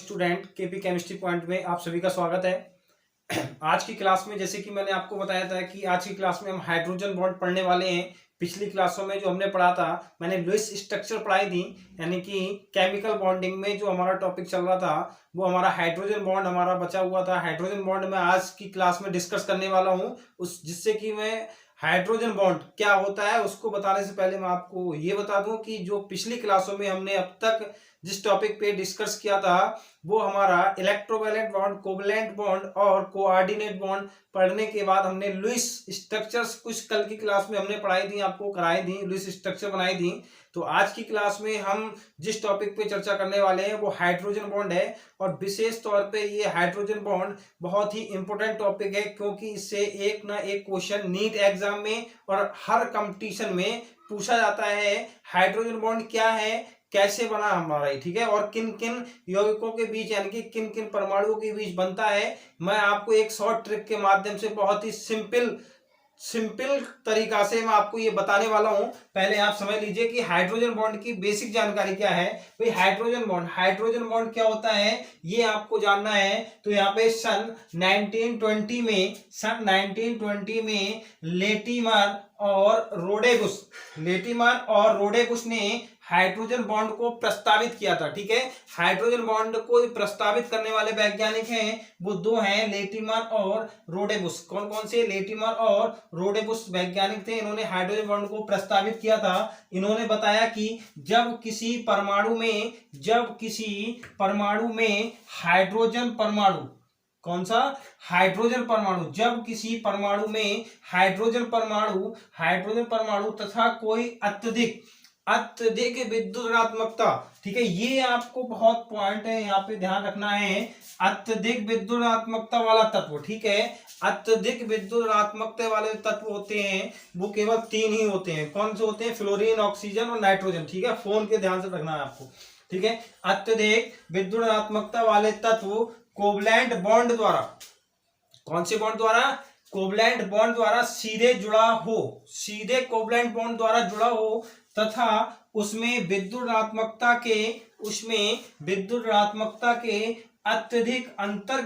Student KP chemistry point में आप सभी का स्वागत है। आज की क्लास में जैसे कि मैंने आपको बताया था कि आज की क्लास में हम हाइड्रोजन बॉन्ड पढ़ने वाले हैं। पिछली क्लासों में जो हमने पढ़ा था, मैंने लुईस स्ट्रक्चर पढ़ाई थी, यानी कि केमिकल बॉन्डिंग में जो हमारा टॉपिक चल रहा था वो हमारा हाइड्रोजन बॉन्ड हमारा बचा हुआ था। हाइड्रोजन बॉन्ड मैं आज की क्लास में डिस्कस करने वाला हूँ, उस जिससे कि मैं हाइड्रोजन बॉन्ड क्या होता है उसको बताने से पहले मैं आपको ये बता दूं कि जो पिछली क्लासों में हमने अब तक जिस टॉपिक पे डिस्कस किया था वो हमारा इलेक्ट्रोवैलेंट बॉन्ड, कोवैलेंट बॉन्ड और कोऑर्डिनेट बॉन्ड पढ़ने के बाद हमने लुईस स्ट्रक्चर्स कुछ कल की क्लास में हमने पढ़ाई थी, आपको कराई थी, लुईस स्ट्रक्चर बनाई थी। तो आज की क्लास में हम जिस टॉपिक पे चर्चा करने वाले हैं वो हाइड्रोजन बॉन्ड है, और विशेष तौर पे ये हाइड्रोजन बॉन्ड बहुत ही इंपॉर्टेंट टॉपिक है क्योंकि इससे एक ना एक क्वेश्चन नीट एग्जाम में और हर कंपटीशन में पूछा जाता है। हाइड्रोजन बॉन्ड क्या है, कैसे बना हमारा ये, ठीक है, और किन किन यौगिकों के बीच यानी कि किन किन परमाणुओं के बीच बनता है। मैं आपको एक शॉर्ट ट्रिक के माध्यम से बहुत ही सिंपल तरीका से मैं आपको ये बताने वाला हूं। पहले आप समझ लीजिए कि हाइड्रोजन बॉन्ड की बेसिक जानकारी क्या है। भाई हाइड्रोजन बॉन्ड क्या होता है ये आपको जानना है। तो यहाँ पे सन 1920 में लेटिमर और रोडेबुस ने हाइड्रोजन बॉन्ड को प्रस्तावित किया था, ठीक है। हाइड्रोजन बॉन्ड को प्रस्तावित करने वाले वैज्ञानिक हैं वो दो हैं, लेटिमर और रोडेबुस। कौन कौन से? लेटिमर और रोडेबुस वैज्ञानिक थे, इन्होंने हाइड्रोजन बॉन्ड को प्रस्तावित किया था। इन्होंने बताया कि जब किसी परमाणु में हाइड्रोजन परमाणु, कौन सा? हाइड्रोजन परमाणु, जब किसी परमाणु में हाइड्रोजन परमाणु तथा कोई अत्यधिक विद्युत ऋणात्मकता, ठीक है, ये आपको बहुत पॉइंट है यहाँ पे ध्यान रखना है। अत्यधिक विद्युत ऋणात्मकता वाला तत्व, ठीक है, अत्यधिक विद्युत ऋणात्मकता वाले तत्व होते हैं वो केवल 3 ही होते हैं। कौन से होते हैं? फ्लोरीन, ऑक्सीजन और नाइट्रोजन, ठीक है। फोन के ध्यान से रखना है आपको, ठीक है। अत्यधिक विद्युत ऋणात्मकता वाले तत्व कोवैलेंट बॉन्ड द्वारा, कौन से बॉन्ड द्वारा? कोवैलेंट बॉन्ड द्वारा सीधे कोवैलेंट बॉन्ड द्वारा जुड़ा हो तथा उसमें विद्युत ऋणात्मकता के अत्यधिक अंतर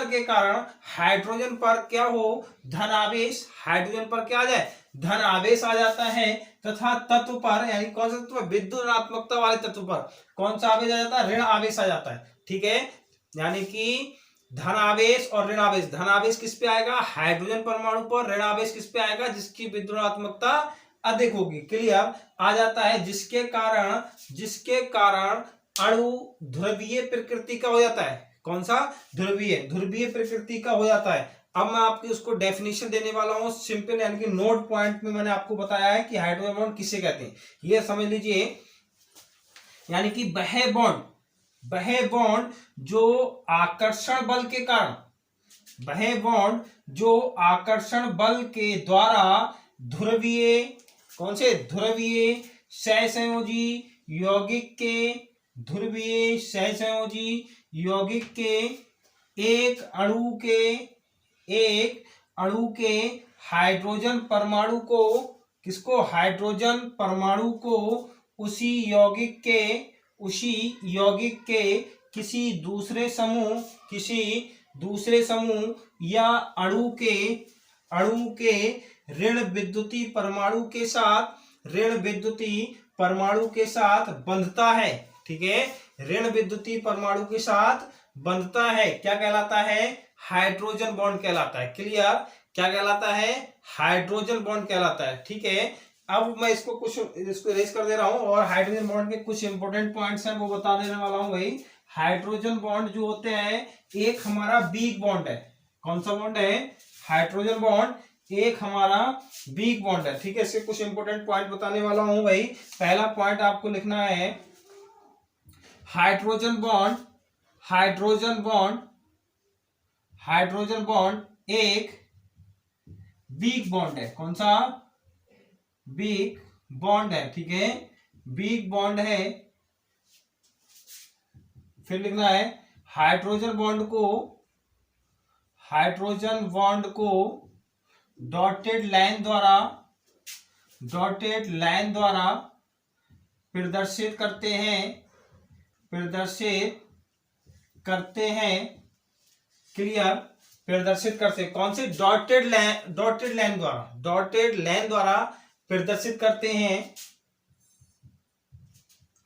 के कारण हाइड्रोजन पर क्या हो? हाइड्रोजन पर क्या आ जाए? धन आवेश आ जाता है तथा तत्व पर, यानी कौन सा तत्व? विद्युत ऋणात्मकता वाले तत्व पर कौन सा आवेश आ जाता है? ऋण आवेश आ जाता है, ठीक है। यानी कि धन आवेश और ऋण आवेश, धन आवेश किस पे आएगा? हाइड्रोजन परमाणु पर। ऋण आवेश किस पे आएगा? जिसकी विद्युत ऋणात्मकता अधिक होगी। क्लियर आ जाता है, जिसके कारण अणु ध्रुवीय प्रकृति का हो जाता है। कौन सा? ध्रुवीय प्रकृति का हो जाता है। अब मैं आपकी उसको डेफिनेशन देने वाला हूं सिंपल, यानी कि नोट पॉइंट में मैंने आपको बताया है कि हाइड्रोजन बॉन्ड किसे कहते हैं, ये समझ लीजिए। यानी कि वह बॉन्ड जो आकर्षण बल के द्वारा ध्रुवीय, कौन से? ध्रुवीय सहसंयोजी यौगिक के एक अणु के हाइड्रोजन परमाणु को, किसको? हाइड्रोजन परमाणु को उसी यौगिक के किसी दूसरे समूह या अणु के ऋण विद्युती परमाणु के साथ बंधता है, ठीक है। ऋण विद्युती परमाणु के साथ बंधता है, क्या कहलाता है? हाइड्रोजन बॉन्ड कहलाता है। क्लियर? क्या कहलाता है? हाइड्रोजन बॉन्ड कहलाता है, ठीक है। अब मैं इसको इरेज कर दे रहा हूं और हाइड्रोजन बॉन्ड के कुछ इंपॉर्टेंट पॉइंट्स हैं वो बता देने वाला हूं। भाई हाइड्रोजन बॉन्ड जो होते हैं, एक हमारा वीक बॉन्ड है। कौन सा बॉन्ड है? हाइड्रोजन बॉन्ड एक हमारा वीक बॉन्ड है, ठीक है। इसके कुछ इंपॉर्टेंट पॉइंट बताने वाला हूं। भाई पहला पॉइंट आपको लिखना है, हाइड्रोजन बॉन्ड एक वीक बॉन्ड है। कौन सा? वीक बॉन्ड है, ठीक है, वीक बॉन्ड है। फिर लिखना है हाइड्रोजन बॉन्ड को डॉटेड लाइन द्वारा प्रदर्शित करते हैं क्लियर, प्रदर्शित करते कौन से, डॉटेड लाइन द्वारा प्रदर्शित करते हैं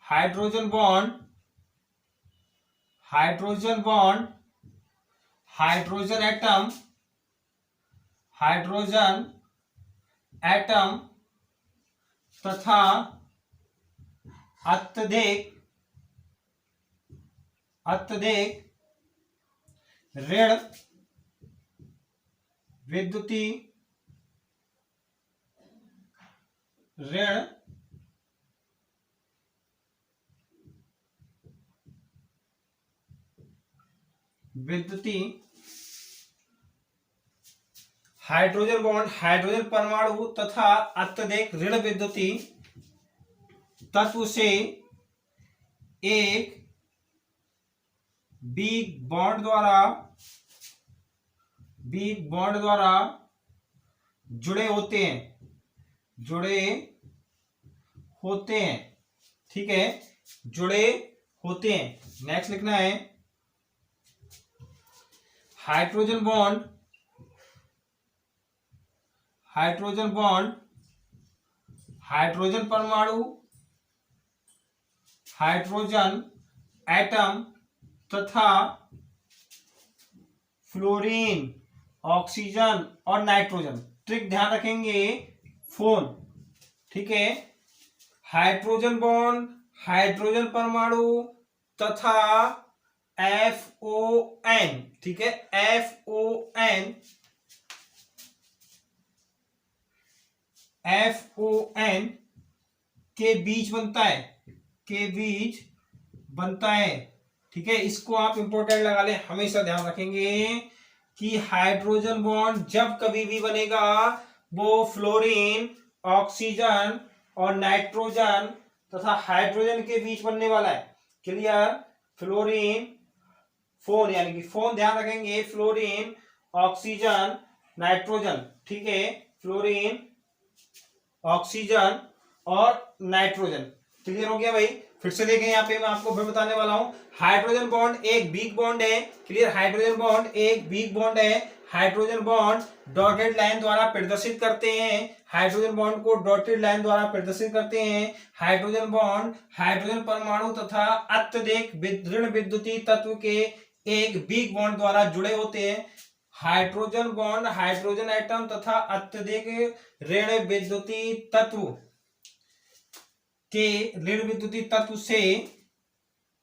हाइड्रोजन बॉन्ड, हाइड्रोजन एटम तथा अत्यधिक ऋण विद्युतीय हाइड्रोजन बॉन्ड, हाइड्रोजन परमाणु तथा अत्यधिक ऋण विद्युतीय तत्व से एक बिग बॉन्ड द्वारा जुड़े होते हैं, ठीक है, जुड़े होते हैं। नेक्स्ट लिखना है हाइड्रोजन बॉन्ड, हाइड्रोजन परमाणु, हाइड्रोजन एटम तथा फ्लोरीन, ऑक्सीजन और नाइट्रोजन। ट्रिक ध्यान रखेंगे, फोन, ठीक है, हाइड्रोजन बॉन्ड, हाइड्रोजन परमाणु तथा FON, ठीक है, FON के बीच बनता है, ठीक है। इसको आप इंपॉर्टेंट लगा ले, हमेशा ध्यान रखेंगे कि हाइड्रोजन बॉन्ड जब कभी भी बनेगा वो फ्लोरीन, ऑक्सीजन और नाइट्रोजन तथा हाइड्रोजन के बीच बनने वाला है। क्लियर, फ्लोरीन, फोन यानी कि फोन ध्यान रखेंगे, फ्लोरीन, ऑक्सीजन, नाइट्रोजन, ठीक है, फ्लोरीन, ऑक्सीजन और नाइट्रोजन। क्लियर हो गया भाई। फिर से देखें, यहाँ पे मैं आपको फिर बताने वाला हूं, हाइड्रोजन बॉन्ड एक वीक बॉन्ड है। क्लियर, हाइड्रोजन बॉन्ड एक वीक बॉन्ड है। हाइड्रोजन बॉन्ड डॉटेड लाइन द्वारा प्रदर्शित करते हैं, हाइड्रोजन बॉन्ड को डॉटेड लाइन द्वारा प्रदर्शित करते हैं। हाइड्रोजन बॉन्ड हाइड्रोजन परमाणु तथा अत्यधिक ऋण विद्युतीय तत्व के एक वीक बॉन्ड द्वारा जुड़े होते हैं। हाइड्रोजन बॉन्ड हाइड्रोजन एटम तथा अत्यधिक ऋण विद्युतीय तत्व से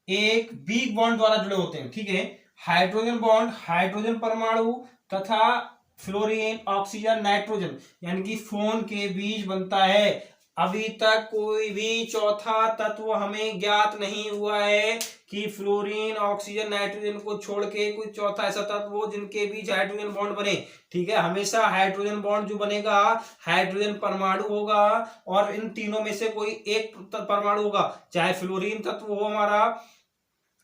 एक वीक बॉन्ड द्वारा जुड़े होते हैं, ठीक है। हाइड्रोजन बॉन्ड हाइड्रोजन परमाणु तथा फ्लोरीन, ऑक्सीजन, नाइट्रोजन यानी कि फोन के बीच बनता है। अभी तक कोई भी चौथा तत्व हमें ज्ञात नहीं हुआ है कि फ्लोरीन, ऑक्सीजन, नाइट्रोजन को छोड़ के कोई चौथा ऐसा तत्व हो जिनके बीच हाइड्रोजन बॉन्ड बने, ठीक है। हमेशा हाइड्रोजन बॉन्ड जो बनेगा हाइड्रोजन परमाणु होगा और इन तीनों में से कोई एक परमाणु होगा, चाहे फ्लोरीन तत्व हो हमारा,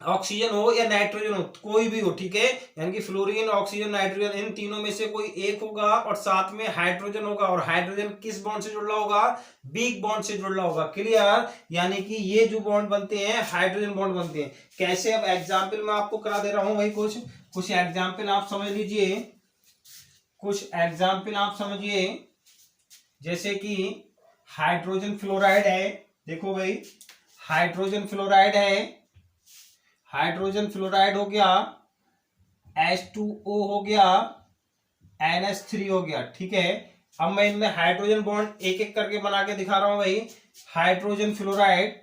ऑक्सीजन हो या नाइट्रोजन हो, कोई भी हो, ठीक है। यानी कि फ्लोरीन, ऑक्सीजन, नाइट्रोजन इन तीनों में से कोई एक होगा और साथ में हाइड्रोजन होगा। और हाइड्रोजन किस बॉन्ड से जुड़ रहा होगा, वीक बॉन्ड से जुड़ रहा होगा। क्लियर, यानी कि ये जो बॉन्ड बनते हैं हाइड्रोजन बॉन्ड बनते हैं। कैसे, अब एग्जाम्पल मैं आपको करा दे रहा हूं भाई, कुछ एग्जाम्पल आप समझ लीजिए, कुछ एग्जाम्पल आप समझिए। जैसे कि हाइड्रोजन फ्लोराइड है, देखो भाई हाइड्रोजन फ्लोराइड है, हाइड्रोजन फ्लोराइड हो गया, H2O हो गया, NH3 हो गया, ठीक है। अब मैं इनमें हाइड्रोजन बॉन्ड एक एक करके बना के दिखा रहा हूं भाई। हाइड्रोजन फ्लोराइड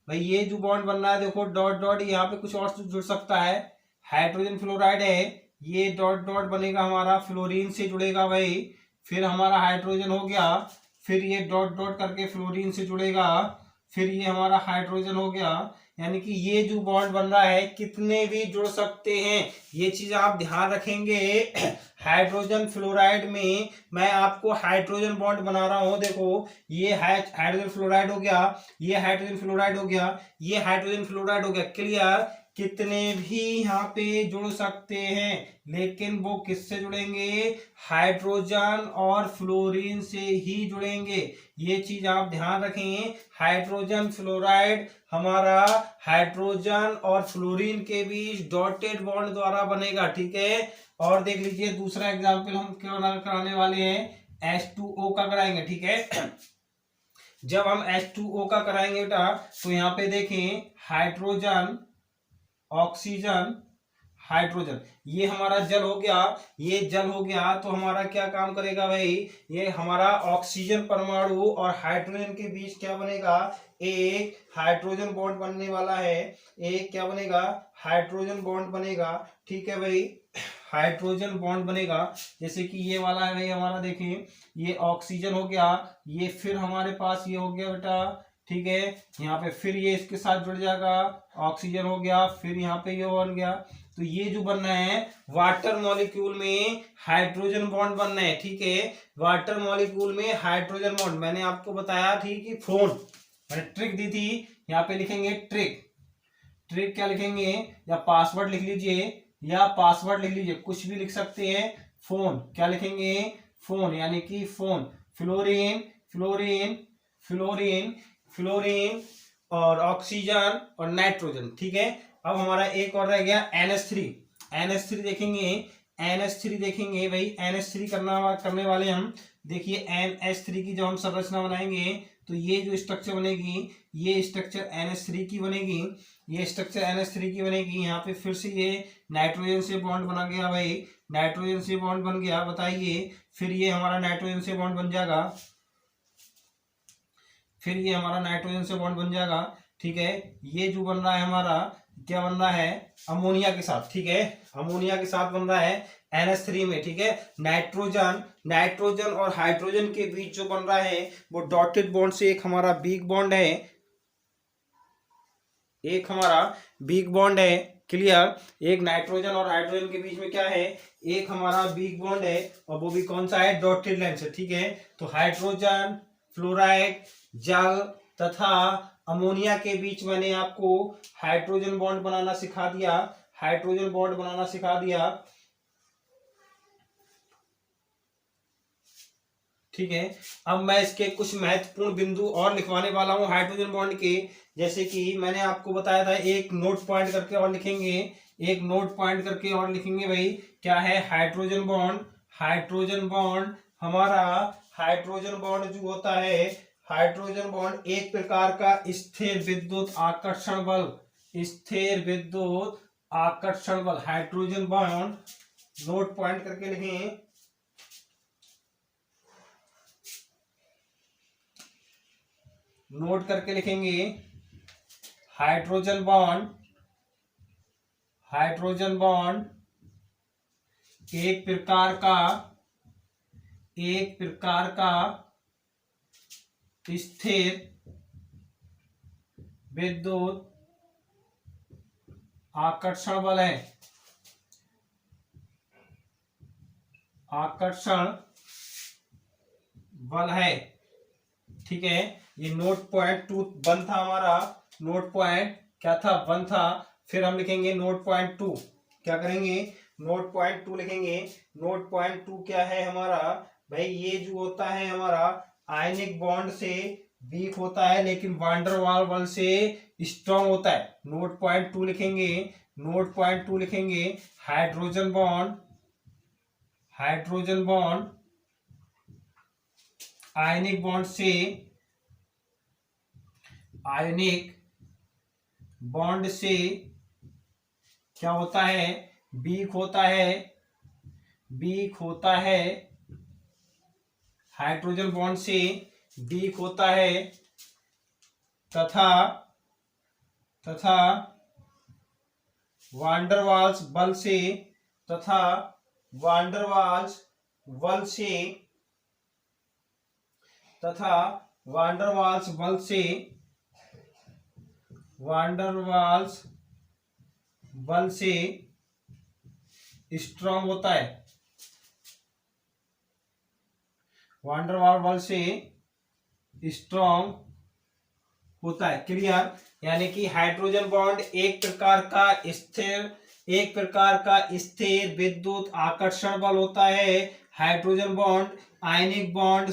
भाई ये जो बॉन्ड बन रहा है देखो, डॉट डॉट, यहाँ पे कुछ और जुड़ सकता है। हाइड्रोजन फ्लोराइड है, ये डॉट डॉट बनेगा हमारा, फ्लोरीन से जुड़ेगा भाई, फिर हमारा हाइड्रोजन हो गया, फिर ये डॉट डॉट करके फ्लोरीन से जुड़ेगा, फिर ये हमारा हाइड्रोजन हो गया। यानी कि ये जो बॉन्ड बन रहा है कितने भी जुड़ सकते हैं, ये चीज आप ध्यान रखेंगे। हाइड्रोजन फ्लोराइड में मैं आपको हाइड्रोजन बॉन्ड बना रहा हूं, देखो ये हाइड्रोजन फ्लोराइड हो गया, ये हाइड्रोजन फ्लोराइड हो गया, ये हाइड्रोजन फ्लोराइड हो गया। क्लियर, कितने भी यहाँ पे जुड़ सकते हैं, लेकिन वो किससे जुड़ेंगे, हाइड्रोजन और फ्लोरीन से ही जुड़ेंगे। ये चीज आप ध्यान रखें, हाइड्रोजन फ्लोराइड हमारा हाइड्रोजन और फ्लोरीन के बीच डॉटेड बॉन्ड द्वारा बनेगा, ठीक है। और देख लीजिए दूसरा एग्जाम्पल हम क्या कराने वाले हैं, H2O का कराएंगे, ठीक है। जब हम H2O का कराएंगे बेटा, तो यहाँ पे देखें हाइड्रोजन, ऑक्सीजन, हाइड्रोजन, ये हमारा जल हो गया। ये जल हो गया तो हमारा क्या काम करेगा भाई, ये हमारा ऑक्सीजन परमाणु और हाइड्रोजन के बीच क्या बनेगा, एक हाइड्रोजन बॉन्ड बनने वाला है। एक क्या बनेगा, हाइड्रोजन बॉन्ड बनेगा, ठीक है भाई, हाइड्रोजन बॉन्ड बनेगा। जैसे कि ये वाला है भाई हमारा, देखें ये ऑक्सीजन हो गया, ये फिर हमारे पास ये हो गया बेटा, ठीक है। यहाँ पे फिर ये इसके साथ जुड़ जाएगा, ऑक्सीजन हो गया, फिर यहाँ पे ये बन गया। तो ये जो बनना है वाटर मॉलिक्यूल में हाइड्रोजन बॉन्ड बनना है, ठीक है। वाटर मॉलिक्यूल में हाइड्रोजन बॉन्ड मैंने आपको बताया थी कि फोन, मैंने ट्रिक दी थी। यहाँ पे लिखेंगे ट्रिक, ट्रिक क्या लिखेंगे, या पासवर्ड लिख लीजिए, या पासवर्ड लिख लीजिए, कुछ भी लिख सकते हैं। फोन क्या लिखेंगे, फोन यानी कि phone, fluorine, fluorine, fluorine, fluorine और ऑक्सीजन और नाइट्रोजन, ठीक है। अब हमारा एक और रह गया NH3। NH3 देखेंगे, NH3 देखेंगे भाई, NH3 करने वाले हम। देखिए NH3 की जब हम संरचना बनाएंगे तो ये जो स्ट्रक्चर बनेगी, ये स्ट्रक्चर NH3 की बनेगी, ये स्ट्रक्चर NH3 की बनेगी। यहाँ पे फिर से ये नाइट्रोजन से बॉन्ड बना गया भाई, नाइट्रोजन से बॉन्ड बन गया, बताइए। फिर ये हमारा नाइट्रोजन से बॉन्ड बन जाएगा, फिर ये हमारा नाइट्रोजन से बॉन्ड बन जाएगा, ठीक है। ये जो बन रहा है हमारा, क्या बन रहा है, अमोनिया के साथ, ठीक है, अमोनिया के साथ बन रहा है NH3 में, ठीक है। नाइट्रोजन, नाइट्रोजन और हाइड्रोजन के बीच जो बन रहा है वो डॉटेड बॉन्ड से एक हमारा बिग बॉन्ड है, एक हमारा बिग बॉन्ड है, क्लियर। एक नाइट्रोजन और हाइड्रोजन के बीच में क्या है, एक हमारा बिग बॉन्ड है, और वो भी कौन सा है, डॉटेड लाइन से, ठीक है। तो हाइड्रोजन, फ्लोराइड, जल तथा अमोनिया के बीच मैंने आपको हाइड्रोजन बॉन्ड बनाना सिखा दिया, हाइड्रोजन बॉन्ड बनाना सिखा दिया, ठीक है। अब मैं इसके कुछ महत्वपूर्ण बिंदु और लिखवाने वाला हूं हाइड्रोजन बॉन्ड के। जैसे कि मैंने आपको बताया था, एक नोट पॉइंट करके और लिखेंगे, एक नोट पॉइंट करके और लिखेंगे भाई, क्या है, हाइड्रोजन बॉन्ड। हाइड्रोजन बॉन्ड हमारा, हाइड्रोजन बॉन्ड जो होता है, हाइड्रोजन बॉन्ड एक प्रकार का स्थिर विद्युत आकर्षण बल, स्थिर विद्युत आकर्षण बल, हाइड्रोजन बॉन्ड, नोट पॉइंट करके लिखें, नोट करके लिखेंगे, हाइड्रोजन बॉन्ड, हाइड्रोजन बॉन्ड एक प्रकार का, एक प्रकार का स्थिर विद्युत आकर्षण बल है, आकर्षण बल है, ठीक है। ये नोट पॉइंट 2 वन था हमारा, नोट पॉइंट क्या था, 1 था। फिर हम लिखेंगे नोट पॉइंट 2, क्या करेंगे, नोट पॉइंट 2 लिखेंगे। नोट पॉइंट 2 क्या है हमारा भाई, ये जो होता है हमारा आयनिक बॉन्ड से वीक होता है, लेकिन वांडर वाल बल से स्ट्रॉन्ग होता है। नोट पॉइंट 2 लिखेंगे, नोट पॉइंट 2 लिखेंगे, hydrogen bond, hydrogen bond ionic bond से, आयनिक बॉन्ड से क्या होता है, वीक होता है, वीक होता है, हाइड्रोजन बॉन्ड से वीक होता है, तथा तथा वांडरवाल्स बल से, तथा वांडरवाल्स बल से, तथा वांडरवाल्स बल से, वांडरवाल्स बल से स्ट्रॉन्ग होता है, वांडरवाल बल से स्ट्रॉन्ग होता है, क्लियर। यानी कि हाइड्रोजन बॉन्ड एक प्रकार का स्थिर विद्युत आकर्षण बल होता है। हाइड्रोजन बॉन्ड आयनिक बॉन्ड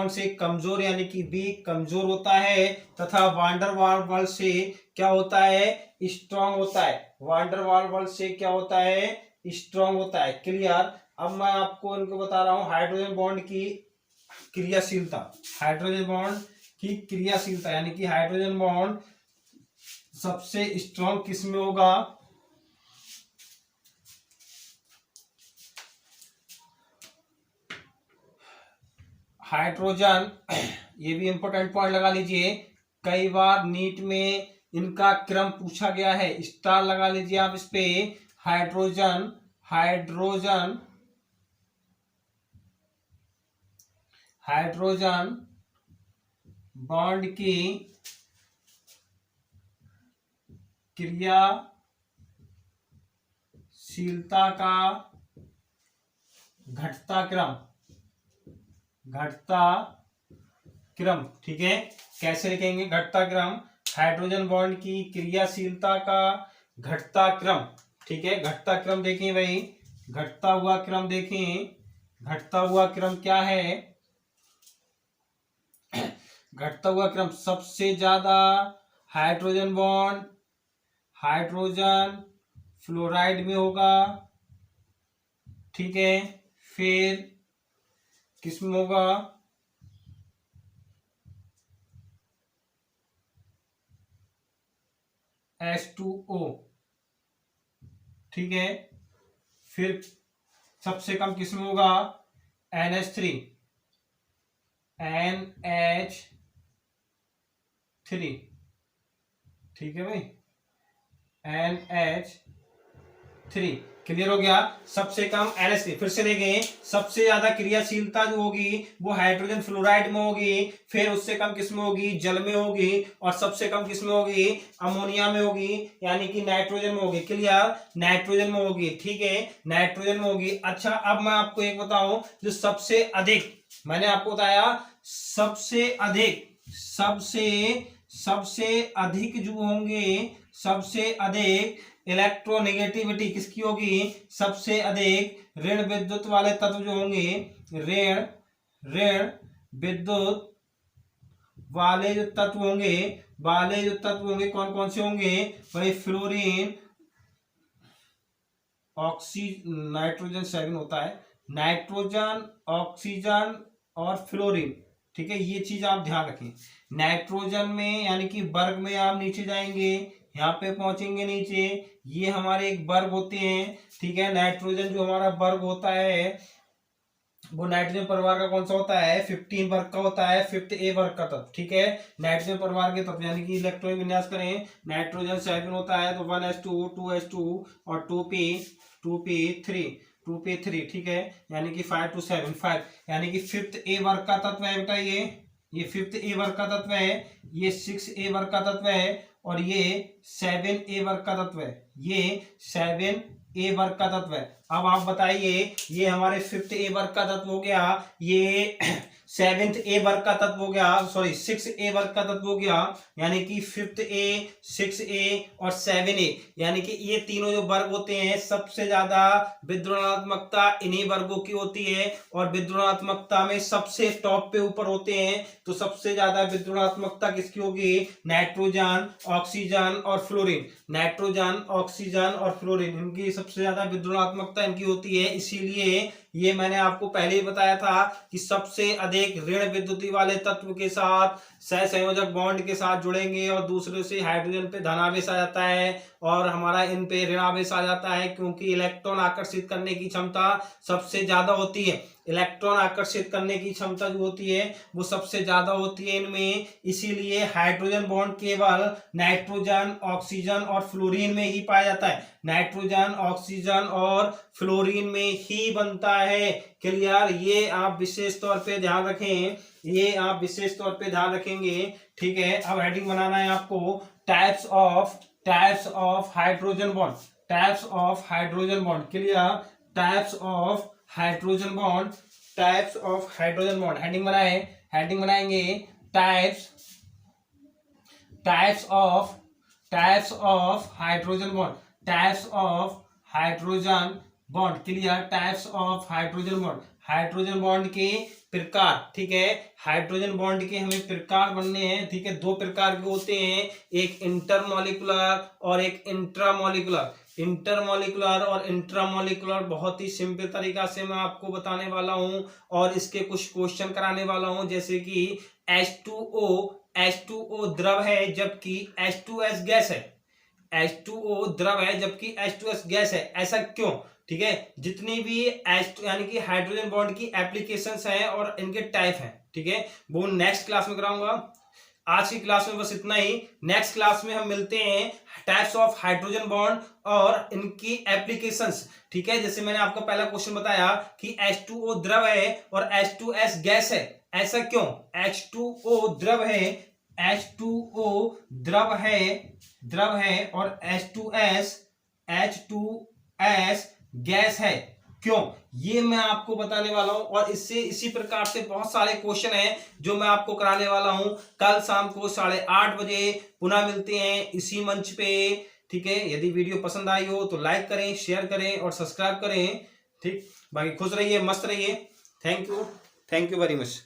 से कमजोर यानी कि वीक कमजोर होता है, तथा वांडर वाल बल से क्या होता है, स्ट्रांग होता है। वांडर वाल बल से क्या होता है, स्ट्रांग होता है। क्लियर। अब मैं आपको इनको बता रहा हूं हाइड्रोजन बॉन्ड की क्रियाशीलता। हाइड्रोजन बॉन्ड की क्रियाशीलता यानी कि हाइड्रोजन बॉन्ड सबसे स्ट्रांग किस में होगा, हाइड्रोजन, ये भी इंपॉर्टेंट पॉइंट लगा लीजिए, कई बार नीट में इनका क्रम पूछा गया है, स्टार लगा लीजिए आप इस पे। हाइड्रोजन हाइड्रोजन हाइड्रोजन बॉन्ड की क्रियाशीलता का घटता क्रम, ठीक है। कैसे लिखेंगे, घटता क्रम। हाइड्रोजन बॉन्ड की क्रियाशीलता का घटता क्रम, ठीक है। घटता क्रम देखें भाई, घटता हुआ क्रम देखें, घटता हुआ क्रम क्या है, घटता हुआ क्रम सबसे ज्यादा हाइड्रोजन फ्लोराइड में होगा, ठीक है। फिर किसमें होगा, H2O, ठीक है। फिर सबसे कम किसमें होगा, NH3, ठीक है भाई, NH3। क्लियर हो गया। सबसे कम NH3। फिर से देखें, सबसे ज्यादा क्रियाशीलता जो होगी वो हाइड्रोजन फ्लोराइड में होगी, फिर उससे कम किसमें होगी, जल में होगी, और सबसे कम किसमें होगी, अमोनिया में होगी, यानी कि नाइट्रोजन में होगी। क्लियर, नाइट्रोजन में होगी, ठीक है, नाइट्रोजन में होगी। अच्छा, अब मैं आपको एक बताऊं, जो सबसे अधिक, मैंने आपको बताया सबसे अधिक जो होंगे, सबसे अधिक इलेक्ट्रोनेगेटिविटी किसकी होगी, सबसे अधिक ऋण विद्युत वाले तत्व जो होंगे, ऋण विद्युत वाले जो तत्व होंगे कौन कौन से होंगे भाई, फ्लोरीन, नाइट्रोजन 7 होता है, नाइट्रोजन, ऑक्सीजन और फ्लोरीन, ठीक है। ये चीज आप ध्यान रखें। नाइट्रोजन में यानी कि वर्ग में आप नीचे जाएंगे, यहाँ पे पहुंचेंगे नीचे, ये हमारे एक वर्ग होते हैं, ठीक है। नाइट्रोजन जो हमारा वर्ग होता है वो नाइट्रोजन परिवार का कौन सा होता है, 15 वर्ग का होता है, 5th A वर्ग का तत्व, ठीक है। नाइट्रोजन परिवार के तत्व यानी कि इलेक्ट्रॉन विन्यास करें, नाइट्रोजन 7 होता है तो 1s2 2s2 और 2p3, ठीक है, यानी कि 5 to 7 5, यानी कि 5th A वर्ग का तत्व है बेटा, ये 5th A वर्ग का तत्व है, ये 6 A वर्ग का तत्व है, और ये 7 A वर्ग का तत्व है, ये 7 A वर्ग का तत्व है। अब आप बताइए, ये हमारे 5th A वर्ग का तत्व हो गया, ये 7th A वर्ग का तत्व हो गया, सॉरी 6th A वर्ग का तत्व हो गया, यानी कि 5th A 6A और 7A, यानी कि ये तीनों जो वर्ग होते हैं सबसे ज्यादा विद्युणात्मकता इन्हीं वर्गों की होती है, और विद्युणात्मकता में सबसे टॉप पे ऊपर होते हैं, तो सबसे ज्यादा विद्युणात्मकता किसकी होगी, नाइट्रोजन, ऑक्सीजन और फ्लोरीन, नाइट्रोजन, ऑक्सीजन और फ्लोरीन, इनकी सबसे ज्यादा विद्युणात्मकता इनकी होती है। इसीलिए ये मैंने आपको पहले ही बताया था कि सबसे अधिक ऋण विद्युती वाले तत्व के साथ सहसंयोजक बॉन्ड के साथ जुड़ेंगे, और दूसरे से हाइड्रोजन पे धनावेश आ जाता है और हमारा इन पे ऋणावेश आ जाता है, क्योंकि इलेक्ट्रॉन आकर्षित करने की क्षमता सबसे ज्यादा होती है। इलेक्ट्रॉन आकर्षित करने की क्षमता जो होती है वो सबसे ज्यादा होती है इनमें, इसीलिए हाइड्रोजन बॉन्ड केवल नाइट्रोजन, ऑक्सीजन और फ्लोरीन में ही पाया जाता है, नाइट्रोजन, ऑक्सीजन और फ्लोरीन में ही बनता है। क्लियर, ये आप विशेष तौर पे ध्यान रखें, ये आप विशेष तौर पे ध्यान रखेंगे, ठीक है। अब हेडिंग बनाना है आपको, types of hydrogen bond, types of hydrogen bond. Clear, types of hydrogen bond, types of hydrogen bond. Heading बनाएंगे, types of hydrogen bond, types of hydrogen bond, clear, types of hydrogen bond, hydrogen bond के प्रकार, ठीक है, hydrogen bond के हमें प्रकार बनने हैं, ठीक है, दो प्रकार के होते हैं, एक इंटरमॉलिक्यूलर और एक इंट्रामॉलिक्यूलर। इंटरमॉलिक्यूलर और इंट्रामॉलिक्यूलर बहुत ही सिंपल तरीका से मैं आपको बताने वाला हूं और इसके कुछ क्वेश्चन कराने वाला हूं, जैसे कि H2O द्रव है जबकि H2S गैस है, H2O द्रव है जबकि H2S गैस है, ऐसा क्यों, ठीक है। जितनी भी H2 यानी कि हाइड्रोजन बॉन्ड की एप्लीकेशंस हैं और इनके टाइप हैं, ठीक है, वो नेक्स्ट क्लास में कराऊंगा। आज की क्लास में बस इतना ही, नेक्स्ट क्लास में हम मिलते हैं टाइप्स ऑफ हाइड्रोजन बॉन्ड और इनकी एप्लीकेशंस, ठीक है। जैसे मैंने आपको पहला क्वेश्चन बताया कि H2O द्रव है और H2S गैस है, ऐसा क्यों, H2O द्रव है, H2O द्रव है और H2S गैस है, क्यों, ये मैं आपको बताने वाला हूं। और इससे इसी प्रकार से बहुत सारे क्वेश्चन हैं जो मैं आपको कराने वाला हूं। कल शाम को 8:30 बजे पुनः मिलते हैं इसी मंच पे, ठीक है। यदि वीडियो पसंद आई हो तो लाइक करें, शेयर करें और सब्सक्राइब करें, ठीक। बाकी खुश रहिए, मस्त रहिए। Thank you very much.